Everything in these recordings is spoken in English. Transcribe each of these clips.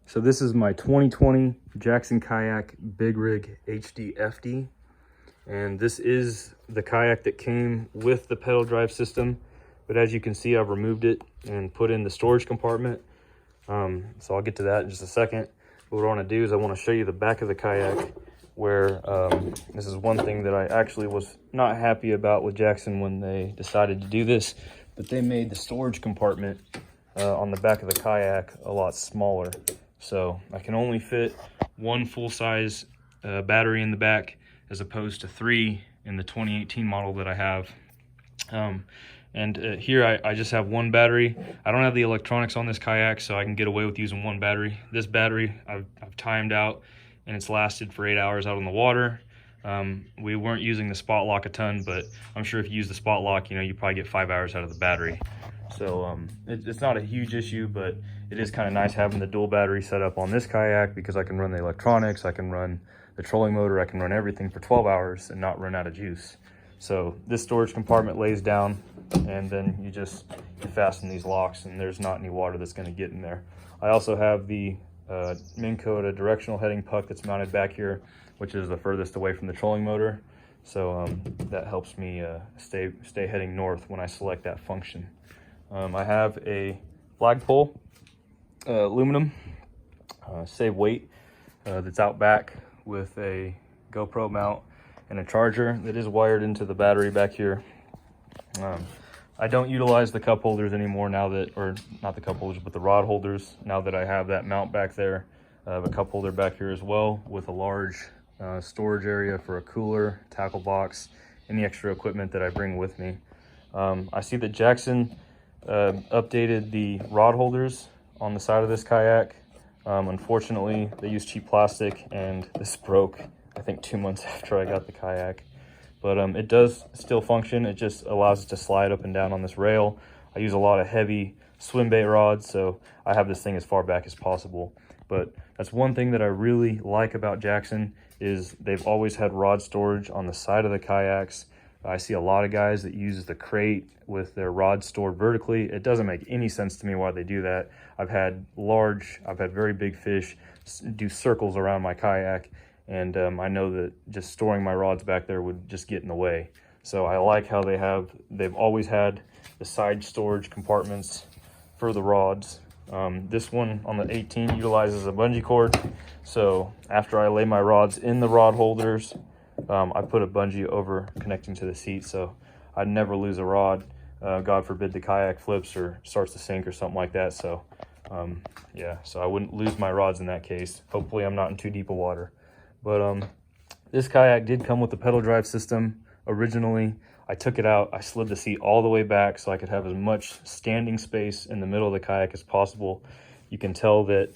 So this is my 2020 Jackson Kayak Big Rig HD FD. And this is the kayak that came with the pedal drive system. But as you can see, I've removed it and put in the storage compartment. So I'll get to that in just a second. But what I want to do is I want to show you the back of the kayak where this is one thing that I actually was not happy about with Jackson when they decided to do this. But they made the storage compartment on the back of the kayak a lot smaller. So I can only fit one full-size battery in the back as opposed to 3 in the 2018 model that I have. Here I just have one battery. I don't have the electronics on this kayak, so I can get away with using one battery. This battery I've timed out, and it's lasted for 8 hours out on the water. We weren't using the Spotlock a ton, but I'm sure if you use the Spotlock, you probably get 5 hours out of the battery. So it's not a huge issue, but it is kind of nice having the dual battery set up on this kayak because I can run the electronics, I can run the trolling motor, I can run everything for 12 hours and not run out of juice. So this storage compartment lays down, and then you fasten these locks, and there's not any water that's going to get in there. I also have the Minn Kota Directional heading puck that's mounted back here, which is the furthest away from the trolling motor. So that helps me stay heading north when I select that function. I have a flagpole, aluminum, save weight, that's out back with a GoPro mount and a charger that is wired into the battery back here. I don't utilize the cup holders anymore now that, or not the cup holders, but the rod holders, now that I have that mount back there. I have a cup holder back here as well with a large storage area for a cooler, tackle box, any extra equipment that I bring with me. I see that Jackson updated the rod holders on the side of this kayak. Unfortunately, they use cheap plastic, and this broke, I think, 2 months after I got the kayak. But it does still function. It just allows it to slide up and down on this rail. I use a lot of heavy swim bait rods, so I have this thing as far back as possible. But that's one thing that I really like about Jackson is they've always had rod storage on the side of the kayaks. I see a lot of guys that use the crate with their rods stored vertically. It doesn't make any sense to me why they do that. I've had very big fish do circles around my kayak, and I know that just storing my rods back there would just get in the way. So I like how they've always had the side storage compartments for the rods. This one on the 18 utilizes a bungee cord. So after I lay my rods in the rod holders, I put a bungee over connecting to the seat, so I'd never lose a rod. God forbid the kayak flips or starts to sink or something like that. So yeah, so I wouldn't lose my rods in that case. Hopefully I'm not in too deep of water. But this kayak did come with the pedal drive system originally. I took it out, I slid the seat all the way back so I could have as much standing space in the middle of the kayak as possible. You can tell that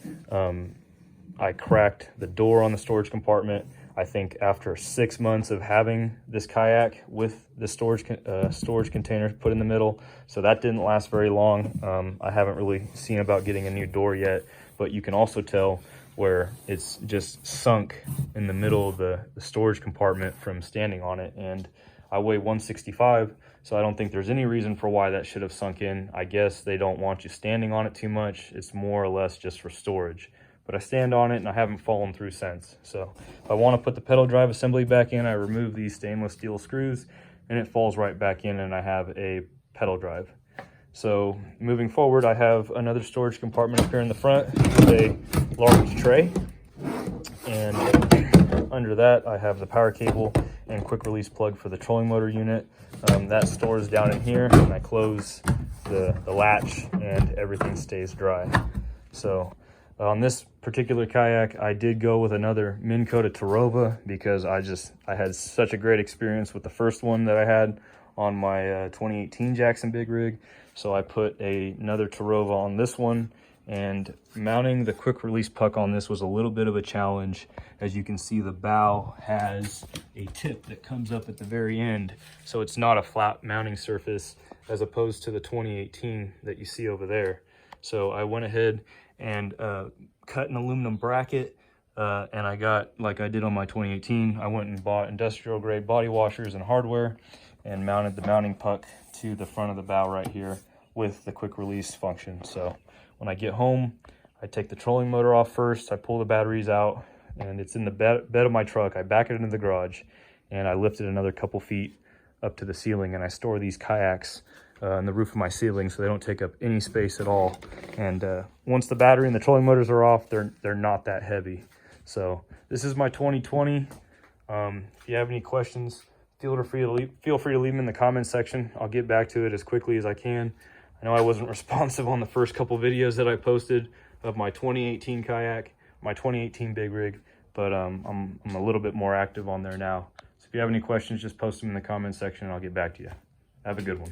I cracked the door on the storage compartment. I think after 6 months of having this kayak with the storage container put in the middle, so that didn't last very long. I haven't really seen about getting a new door yet, but you can also tell where it's just sunk in the middle of the storage compartment from standing on it. And I weigh 165, so I don't think there's any reason for why that should have sunk in. I guess they don't want you standing on it too much. It's more or less just for storage. But I stand on it and I haven't fallen through since. So if I want to put the pedal drive assembly back in, I remove these stainless steel screws and it falls right back in, and I have a pedal drive. So moving forward, I have another storage compartment up here in the front with a large tray. And under that, I have the power cable and quick release plug for the trolling motor unit. That stores down in here, and I close the latch and everything stays dry. So on this particular kayak, I did go with another Minn Kota Terrova because I had such a great experience with the first one that I had on my 2018 Jackson Big Rig. So I put another Terrova on this one, and mounting the quick release puck on this was a little bit of a challenge. As you can see, the bow has a tip that comes up at the very end, so it's not a flat mounting surface as opposed to the 2018 that you see over there. So I went ahead and cut an aluminum bracket, and I got, like I did on my 2018, I went and bought industrial grade body washers and hardware and mounted the mounting puck to the front of the bow right here with the quick release function. So when I get home, I take the trolling motor off first, I pull the batteries out, and it's in the bed of my truck. I back it into the garage, and I lift it another couple feet up to the ceiling, and I store these kayaks on the roof of my ceiling so they don't take up any space at all. And once the battery and the trolling motors are off, they're not that heavy. So this is my 2020. If you have any questions, feel free to leave them in the comments section. I'll get back to it as quickly as I can. I know I wasn't responsive on the first couple videos that I posted of my 2018 kayak, my 2018 big rig, but I'm a little bit more active on there now. So if you have any questions, just post them in the comments section and I'll get back to you. Have a good one.